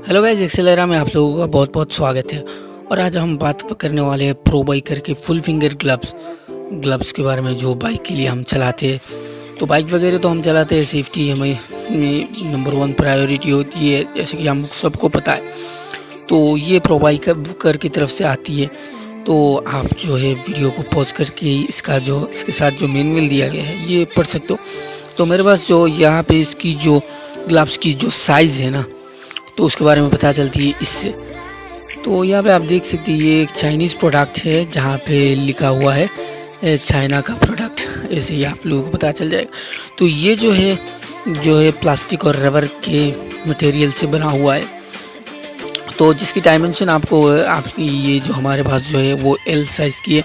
Hello guys, एक्सेलेरा में आप लोगों का बहुत बहुत स्वागत है। और आज हम बात करने वाले हैं प्रो बाइकर के फुल फिंगर ग्लव्स के बारे में, जो बाइक के लिए हम चलाते हैं। तो बाइक वगैरह तो हम चलाते हैं, सेफ्टी हमें नंबर 1 प्रायोरिटी होती है, जैसे कि हम सबको पता है। तो ये प्रो बाइकर की तरफ से आती है। तो आप जो है वीडियो को पॉज करके इसके साथ जो मैनुअल दिया गया है ये पढ़ सकते हो। तो मेरे पास जो यहाँ पे इसकी जो ग्लव्स की जो साइज़ है ना, तो उसके बारे में पता चलती है इससे। तो यहाँ पे आप देख सकते हैं ये एक चाइनीज़ प्रोडक्ट है, जहाँ पे लिखा हुआ है चाइना का प्रोडक्ट, ऐसे ही आप लोगों को पता चल जाएगा। तो ये जो है प्लास्टिक और रबर के मटेरियल से बना हुआ है। तो जिसकी डायमेंशन आपकी ये जो हमारे पास जो है वो एल साइज़ की है।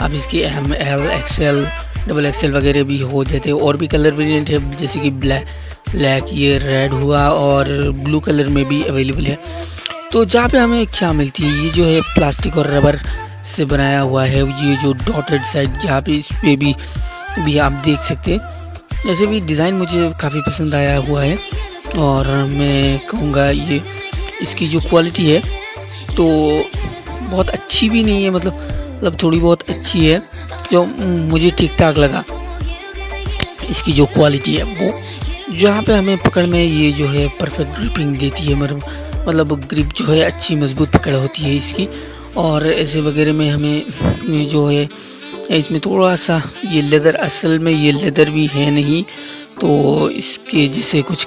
आप इसकी M, L, XL, double XL वगैरह भी हो जाते हैं। और भी कलर वेरिएंट है, जैसे कि ब्लैक, ये रेड हुआ, और ब्लू कलर में भी अवेलेबल है। तो जहाँ पे हमें क्या मिलती है, ये जो है प्लास्टिक और रबर से बनाया हुआ है। ये जो डॉटेड साइड यहाँ पे इस पर भी आप देख सकते हैं। ऐसे भी डिज़ाइन मुझे काफ़ी पसंद आया हुआ है। और मैं कहूँगा ये इसकी जो क्वालिटी है तो बहुत अच्छी भी नहीं है, मतलब थोड़ी बहुत अच्छी है, जो मुझे ठीक ठाक लगा। इसकी जो क्वालिटी है वो जहाँ पे हमें पकड़ में ये जो है परफेक्ट ग्रिपिंग देती है, मतलब ग्रिप जो है अच्छी मजबूत पकड़ होती है इसकी। और ऐसे वगैरह में हमें जो है इसमें थोड़ा सा ये लेदर, असल में ये लेदर भी है नहीं, तो इसके जैसे कुछ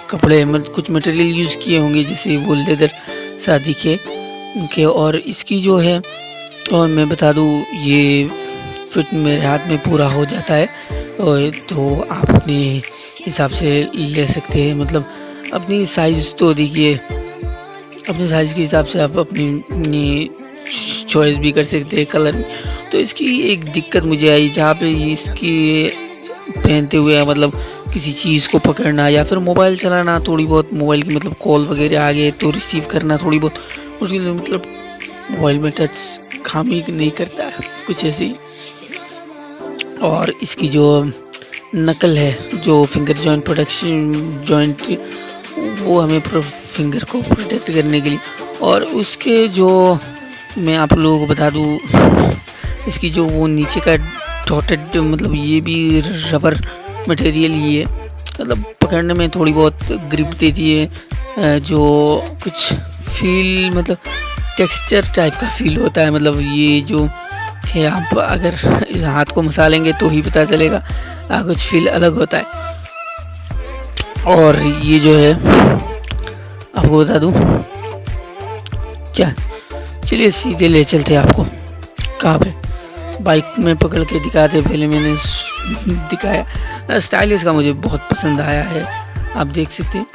कपड़े कुछ मटेरियल यूज़ किए होंगे जैसे वो लेदर सा दिखे। और इसकी जो है, और मैं बता दूँ, ये फिट मेरे हाथ में पूरा हो जाता है। तो आप अपने हिसाब से ले सकते हैं, मतलब अपनी साइज़ तो देखिए, अपने साइज़ के हिसाब से आप अपनी चॉइस भी कर सकते हैं कलर। तो इसकी एक दिक्कत मुझे आई, जहाँ पे इसकी पहनते हुए मतलब किसी चीज़ को पकड़ना या फिर मोबाइल चलाना, थोड़ी बहुत मोबाइल की मतलब कॉल वगैरह आ गए तो रिसीव करना थोड़ी बहुत मुश्किल, मतलब मोबाइल में टच काम ही नहीं करता है, कुछ ऐसे ही। और इसकी जो नकल है, जो फिंगर जॉइंट, वो हमें फिंगर को प्रोटेक्ट करने के लिए। और उसके जो मैं आप लोगों को बता दूँ, इसकी जो वो नीचे का डॉटेड, मतलब ये भी रबर मटेरियल ही है, मतलब पकड़ने में थोड़ी बहुत ग्रिप देती है, जो कुछ फील, मतलब टेक्सचर टाइप का फील होता है। मतलब ये जो है, आप अगर इस हाथ को मसालेंगे तो ही पता चलेगा, कुछ फील अलग होता है। और ये जो है आपको बता दूं क्या, चलिए सीधे ले चलते हैं आपको। कहाँ पे बाइक में पकड़ के दिखाते, पहले मैंने दिखाया। स्टाइलिश का मुझे बहुत पसंद आया है, आप देख सकते हैं।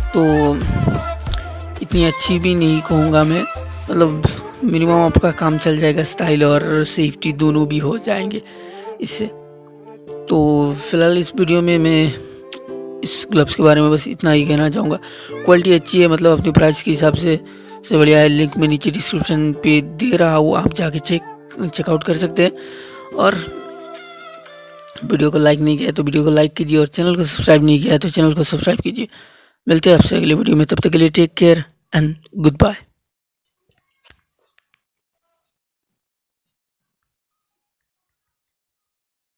तो इतनी अच्छी भी नहीं कहूँगा मैं, मतलब मिनिमम आपका काम चल जाएगा, स्टाइल और सेफ्टी दोनों भी हो जाएंगे इससे। तो फिलहाल इस वीडियो में मैं इस ग्लव्स के बारे में बस इतना ही कहना चाहूँगा। क्वालिटी अच्छी है, मतलब अपनी प्राइस के हिसाब से बढ़िया है। लिंक मैं नीचे डिस्क्रिप्शन पे दे रहा हूँ, आप जाके चेकआउट कर सकते हैं। और वीडियो को लाइक नहीं किया तो वीडियो को लाइक कीजिए, और चैनल को सब्सक्राइब नहीं किया तो चैनल को सब्सक्राइब कीजिए। मिलते हैं आपसे अगले वीडियो में, तब तक के लिए take care and good bye.